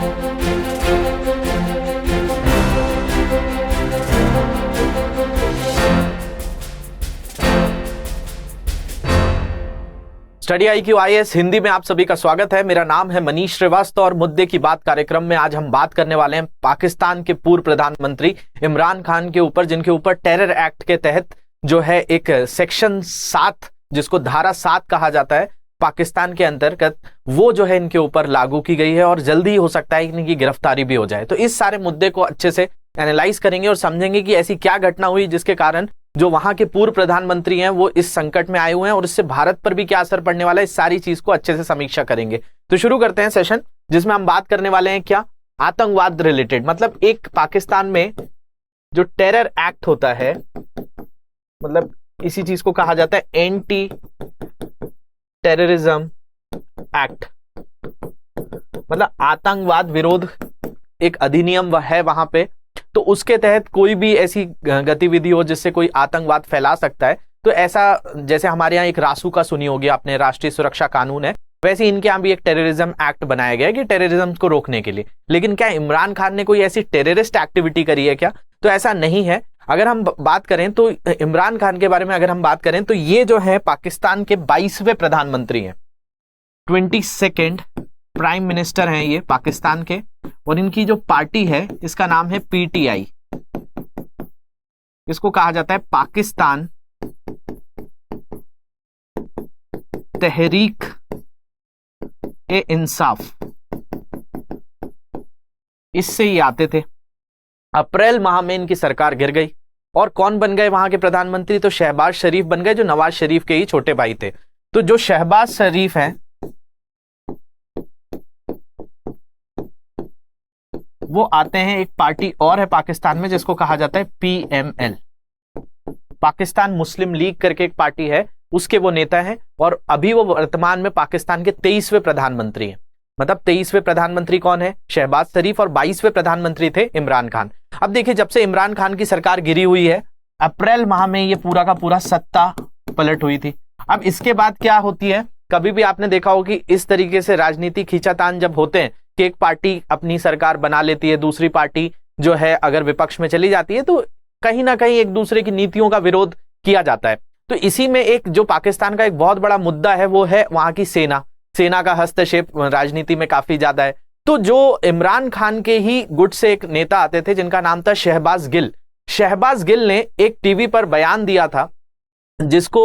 Study IQ IAS Hindi में आप सभी का स्वागत है। मेरा नाम है मनीष श्रीवास्तव और मुद्दे की बात कार्यक्रम में आज हम बात करने वाले हैं पाकिस्तान के पूर्व प्रधानमंत्री इमरान खान के ऊपर, जिनके ऊपर टेरर एक्ट के तहत जो है एक सेक्शन 7 जिसको धारा 7 कहा जाता है पाकिस्तान के अंतर्गत, वो जो है इनके ऊपर लागू की गई है और जल्दी ही हो सकता है इनकी गिरफ्तारी भी हो जाए। तो इस सारे मुद्दे को अच्छे से एनालाइज करेंगे और समझेंगे कि ऐसी क्या घटना हुई जिसके कारण जो वहां के पूर्व प्रधानमंत्री हैं वो इस संकट में आए हुए हैं और इससे भारत पर भी क्या असर पड़ने वाला है, इस सारी चीज को अच्छे से समीक्षा करेंगे। तो शुरू करते हैं सेशन, जिसमें हम बात करने वाले हैं क्या, आतंकवाद रिलेटेड। मतलब एक पाकिस्तान में जो टेरर एक्ट होता है, मतलब इसी चीज को कहा जाता है एंटी टेररिज्म एक्ट, मतलब आतंकवाद विरोध एक अधिनियम है वहां पे। तो उसके तहत कोई भी ऐसी गतिविधि हो जिससे कोई आतंकवाद फैला सकता है, तो ऐसा जैसे हमारे यहाँ एक रासू का सुनी होगी आपने, राष्ट्रीय सुरक्षा कानून है, वैसे इनके यहाँ भी एक टेररिज्म एक्ट बनाया गया है कि टेररिज्म को रोकने के लिए। लेकिन क्या इमरान खान ने कोई ऐसी टेररिस्ट एक्टिविटी करी है क्या? तो ऐसा नहीं है। अगर हम बात करें तो इमरान खान के बारे में अगर हम बात करें तो ये जो है पाकिस्तान के 22वें प्रधानमंत्री हैं, 22nd प्राइम मिनिस्टर हैं ये पाकिस्तान के, और इनकी जो पार्टी है इसका नाम है PTI। इसको कहा जाता है पाकिस्तान तहरीक ए इंसाफ, इससे ही आते थे। अप्रैल माह में इनकी सरकार गिर गई और कौन बन गए वहां के प्रधानमंत्री? तो शहबाज शरीफ बन गए, जो नवाज शरीफ के ही छोटे भाई थे। तो जो शहबाज शरीफ हैं वो आते हैं, एक पार्टी और है पाकिस्तान में जिसको कहा जाता है PML, पाकिस्तान मुस्लिम लीग करके एक पार्टी है, उसके वो नेता हैं और अभी वो वर्तमान में पाकिस्तान के 23वें प्रधानमंत्री हैं। मतलब 23वें प्रधानमंत्री कौन है? शहबाज शरीफ, और 22वें प्रधानमंत्री थे इमरान खान। अब देखिए, जब से इमरान खान की सरकार गिरी हुई है, अप्रैल माह में ये पूरा का पूरा सत्ता पलट हुई थी। अब इसके बाद क्या होती है, कभी भी आपने देखा हो कि इस तरीके से राजनीतिक खींचातान जब होते हैं कि एक पार्टी अपनी सरकार बना लेती है, दूसरी पार्टी जो है अगर विपक्ष में चली जाती है, तो कहीं ना कहीं एक दूसरे की नीतियों का विरोध किया जाता है। तो इसी में एक जो पाकिस्तान का एक बहुत बड़ा मुद्दा है वो है वहां की सेना का हस्तक्षेप राजनीति में काफी ज्यादा है। तो जो इमरान खान के ही गुट से एक नेता आते थे जिनका नाम था शहबाज गिल। शहबाज गिल ने एक टीवी पर बयान दिया था जिसको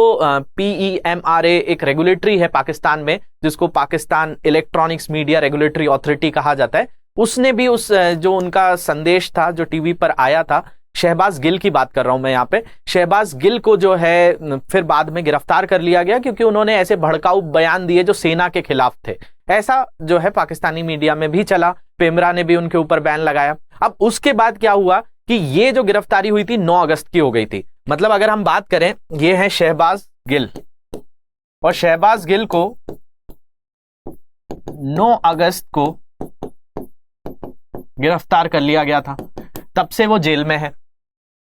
PEMRA एक रेगुलेटरी है पाकिस्तान में, जिसको Pakistan electronics media regulatory authority कहा जाता है। उसने भी उस जो उनका संदेश था जो टीवी पर आया था, शहबाज गिल की बात कर रहा हूं मैं यहाँ पे, शहबाज गिल को जो है फिर बाद में गिरफ्तार कर लिया गया क्योंकि उन्होंने ऐसे भड़काऊ बयान दिए जो सेना के खिलाफ थे। ऐसा जो है पाकिस्तानी मीडिया में भी चला, पेमरा ने भी उनके ऊपर बैन लगाया। अब उसके बाद क्या हुआ कि ये जो गिरफ्तारी हुई थी 9 अगस्त की हो गई थी। मतलब अगर हम बात करें, ये है शहबाज गिल, और शहबाज गिल को 9 अगस्त को गिरफ्तार कर लिया गया था, तब से वो जेल में है।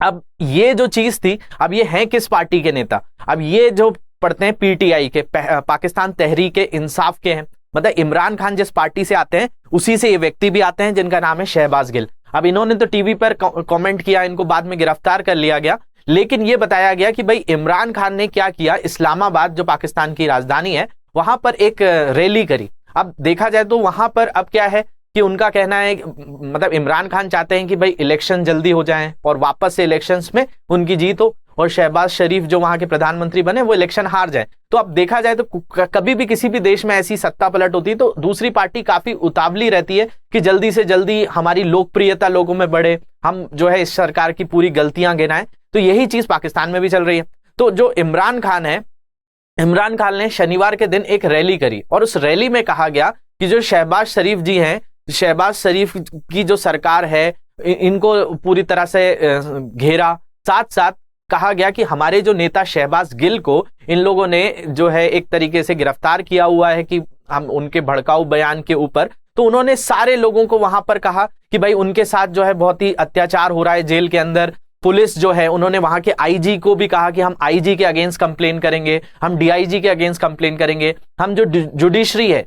अब ये जो चीज थी, अब ये है किस पार्टी के नेता? अब ये जो पढ़ते हैं PTI के, पाकिस्तान तहरीक इंसाफ के हैं। मतलब इमरान खान जिस पार्टी से आते हैं उसी से ये व्यक्ति भी आते हैं जिनका नाम है शहबाज गिल। अब इन्होंने तो टीवी पर कमेंट किया, इनको बाद में गिरफ्तार कर लिया गया, लेकिन ये बताया गया कि भाई इमरान खान ने क्या किया, इस्लामाबाद जो पाकिस्तान की राजधानी है वहां पर एक रैली करी। अब देखा जाए तो वहां पर अब क्या है कि उनका कहना है, मतलब इमरान खान चाहते हैं कि भाई इलेक्शन जल्दी हो जाएं और वापस से इलेक्शंस में उनकी जीत हो और शहबाज शरीफ जो वहां के प्रधानमंत्री बने वो इलेक्शन हार जाए। तो अब देखा जाए तो कभी भी किसी भी देश में ऐसी सत्ता पलट होती है तो दूसरी पार्टी काफी उतावली रहती है कि जल्दी से जल्दी हमारी लोकप्रियता लोगों में बढ़े, हम जो है इस सरकार की पूरी गलतियां गिनाएं। तो यही चीज पाकिस्तान में भी चल रही है। तो जो इमरान खान है, इमरान खान ने शनिवार के दिन एक रैली करी और उस रैली में कहा गया कि जो शहबाज शरीफ जी हैं, शहबाज शरीफ की जो सरकार है इनको पूरी तरह से घेरा। साथ साथ कहा गया कि हमारे जो नेता शहबाज गिल को इन लोगों ने जो है एक तरीके से गिरफ्तार किया हुआ है कि हम उनके भड़काऊ बयान के ऊपर। तो उन्होंने सारे लोगों को वहां पर कहा कि भाई उनके साथ जो है बहुत ही अत्याचार हो रहा है जेल के अंदर। पुलिस जो है, उन्होंने वहां के आईजी को भी कहा कि हम आईजी के अगेंस्ट कंप्लेन करेंगे, हम डीआईजी के अगेंस्ट कंप्लेन करेंगे, हम जो जुडिशरी है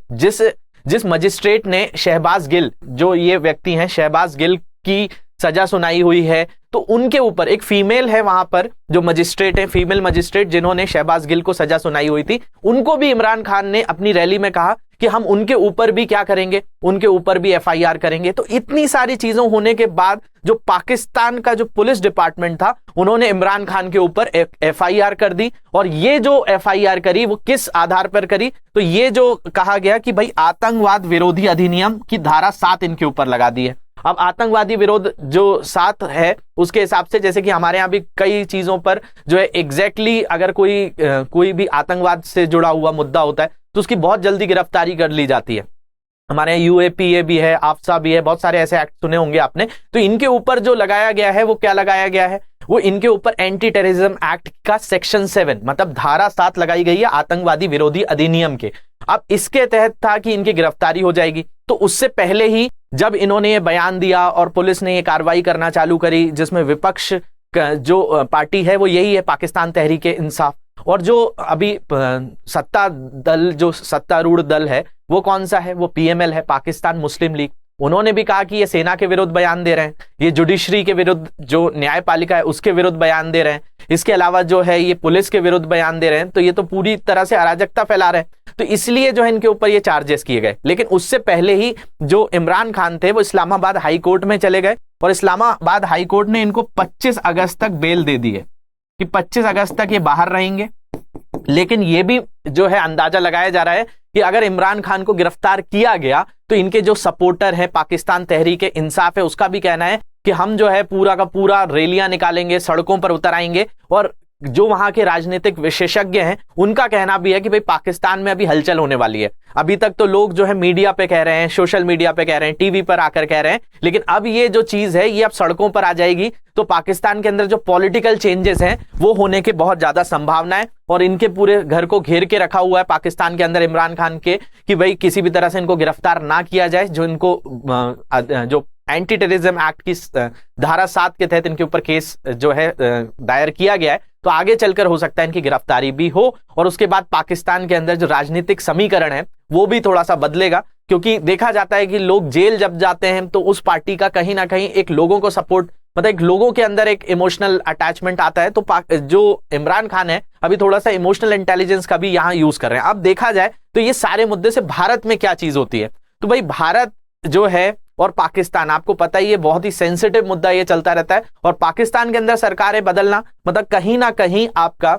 जिस मजिस्ट्रेट ने शहबाज गिल, जो ये व्यक्ति हैं शहबाज गिल की सजा सुनाई हुई है, तो उनके ऊपर एक फीमेल है वहां पर जो मजिस्ट्रेट है, फीमेल मजिस्ट्रेट जिन्होंने शहबाज गिल को सजा सुनाई हुई थी, उनको भी इमरान खान ने अपनी रैली में कहा कि हम उनके ऊपर भी क्या करेंगे, उनके ऊपर भी एफआईआर करेंगे। तो इतनी सारी चीजों होने के बाद जो पाकिस्तान का जो पुलिस डिपार्टमेंट था, उन्होंने इमरान खान के ऊपर एफआईआर कर दी। और ये जो एफआईआर करी वो किस आधार पर करी, तो ये जो कहा गया कि भाई आतंकवाद विरोधी अधिनियम की धारा 7 इनके ऊपर लगा दी है। अब आतंकवादी विरोध जो 7 है उसके हिसाब से, जैसे कि हमारे यहाँ भी कई चीजों पर जो है एग्जैक्टली अगर कोई भी आतंकवाद से जुड़ा हुआ मुद्दा होता है तो उसकी बहुत जल्दी गिरफ्तारी कर ली जाती है। हमारे यहाँ यूएपीए भी है, आफ्सा भी है, बहुत सारे ऐसे एक्ट सुने होंगे आपने। तो इनके ऊपर जो लगाया गया है वो क्या लगाया गया है, वो इनके ऊपर एंटी टेररिज्म एक्ट का सेक्शन 7 मतलब धारा 7 लगाई गई है आतंकवादी विरोधी अधिनियम के। अब इसके तहत था कि इनकी गिरफ्तारी हो जाएगी। तो उससे पहले ही जब इन्होंने ये बयान दिया और पुलिस ने ये कार्रवाई करना चालू करी, जिसमें विपक्ष जो पार्टी है वो यही है पाकिस्तान तहरीक इंसाफ, और जो अभी सत्ता दल जो सत्तारूढ़ दल है वो कौन सा है, वो पीएमएल है, पाकिस्तान मुस्लिम लीग। उन्होंने भी कहा कि ये सेना के विरुद्ध बयान दे रहे हैं, ये जुडिशरी के विरुद्ध जो न्यायपालिका है उसके विरुद्ध बयान दे रहे हैं, इसके अलावा जो है ये पुलिस के विरुद्ध बयान दे रहे हैं। तो ये तो पूरी तरह से अराजकता फैला रहे हैं। तो इसलिए जो है इनके ऊपर ये चार्जेस किए गए। लेकिन उससे पहले ही जो इमरान खान थे वो इस्लामाबाद हाई कोर्ट में चले गए और इस्लामाबाद हाई कोर्ट ने इनको 25 अगस्त तक बेल दे दी है कि 25 अगस्त तक ये बाहर रहेंगे। लेकिन ये भी जो है अंदाजा लगाया जा रहा है कि अगर इमरान खान को गिरफ्तार किया गया तो इनके जो सपोर्टर हैं पाकिस्तान तहरीक इंसाफ है उसका भी कहना है कि हम जो है पूरा का पूरा रैलियां निकालेंगे, सड़कों पर उतर आएंगे। और जो वहां के राजनीतिक विशेषज्ञ हैं उनका कहना भी है कि भाई पाकिस्तान में अभी हलचल होने वाली है। अभी तक तो लोग जो है मीडिया पे कह रहे हैं, सोशल मीडिया पे कह रहे हैं, टीवी पर आकर कह रहे हैं, लेकिन अब ये जो चीज है ये अब सड़कों पर आ जाएगी। तो पाकिस्तान के अंदर जो पॉलिटिकल चेंजेस हैं वो होने की बहुत ज्यादा संभावना है। और इनके पूरे घर को घेर के रखा हुआ है पाकिस्तान के अंदर इमरान खान के, कि भाई किसी भी तरह से इनको गिरफ्तार ना किया जाए। जो इनको जो एंटी टेररिज्म एक्ट की धारा 7 के तहत इनके ऊपर केस जो है दायर किया गया है, तो आगे चलकर हो सकता है इनकी गिरफ्तारी भी हो। और उसके बाद पाकिस्तान के अंदर जो राजनीतिक समीकरण है वो भी थोड़ा सा बदलेगा, क्योंकि देखा जाता है कि लोग जेल जब जाते हैं तो उस पार्टी का कहीं ना कहीं एक लोगों को सपोर्ट, मतलब एक लोगों के अंदर एक इमोशनल अटैचमेंट आता है। तो जो इमरान खान है अभी थोड़ा सा इमोशनल इंटेलिजेंस का भी यहां यूज कर रहे हैं। अब देखा जाए तो ये सारे मुद्दे से भारत में क्या चीज होती है, तो भाई भारत जो है और पाकिस्तान, आपको पता ही है बहुत ही सेंसिटिव मुद्दा ये चलता रहता है। और पाकिस्तान के अंदर सरकारें बदलना मतलब कहीं ना कहीं आपका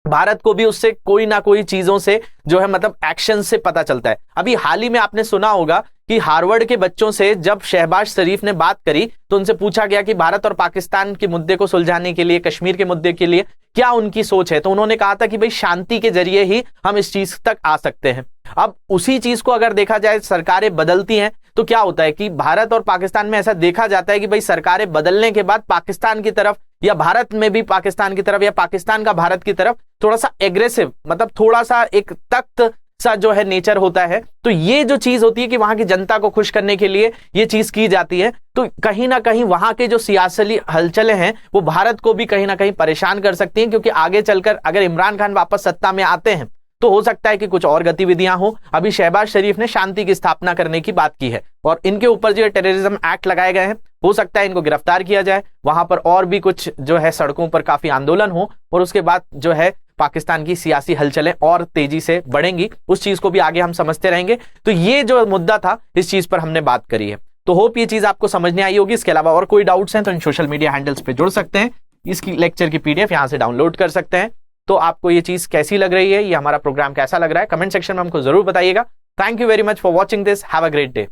भारत को भी उससे कोई ना कोई चीजों से जो है मतलब एक्शन से पता चलता है। अभी हाल ही में आपने सुना होगा कि हार्वर्ड के बच्चों से जब शहबाज शरीफ ने बात करी तो उनसे पूछा गया कि भारत और पाकिस्तान के मुद्दे को सुलझाने के लिए, कश्मीर के मुद्दे के लिए क्या उनकी सोच है। तो उन्होंने कहा था कि भाई शांति के जरिए ही हम इस चीज तक आ सकते हैं। अब उसी चीज को अगर देखा जाए, सरकारें बदलती हैं तो क्या होता है कि भारत और पाकिस्तान में ऐसा देखा जाता है कि भाई सरकारें बदलने के बाद पाकिस्तान की तरफ या भारत में भी पाकिस्तान की तरफ या पाकिस्तान का भारत की तरफ थोड़ा सा एग्रेसिव, मतलब थोड़ा सा एक तख्त सा जो है नेचर होता है। तो ये जो चीज होती है कि वहां की जनता को खुश करने के लिए ये चीज की जाती है। तो कहीं ना कहीं वहां के जो सियासी हलचलें हैं वो भारत को भी कहीं ना कहीं परेशान कर सकती हैं, क्योंकि आगे चलकर अगर इमरान खान वापस सत्ता में आते हैं तो हो सकता है कि कुछ और गतिविधियां हो। अभी शहबाज शरीफ ने शांति की स्थापना करने की बात की है और इनके ऊपर जो टेररिज्म एक्ट लगाए गए हैं, हो सकता है इनको गिरफ्तार किया जाए, वहां पर और भी कुछ जो है सड़कों पर काफी आंदोलन हो और उसके बाद जो है पाकिस्तान की सियासी हलचलें और तेजी से बढ़ेंगी। उस चीज को भी आगे हम समझते रहेंगे। तो ये जो मुद्दा था इस चीज पर हमने बात करी है। तो होप ये चीज आपको समझ में आई होगी। इसके अलावा और कोई डाउट्स हैं तो इन सोशल मीडिया हैंडल्स पे जुड़ सकते हैं। इसकी लेक्चर की पीडीएफ यहां से डाउनलोड कर सकते हैं। तो आपको ये चीज कैसी लग रही है, ये हमारा प्रोग्राम कैसा लग रहा है, कमेंट सेक्शन में हमको जरूर बताइएगा। Thank you very much for watching this. Have a great day.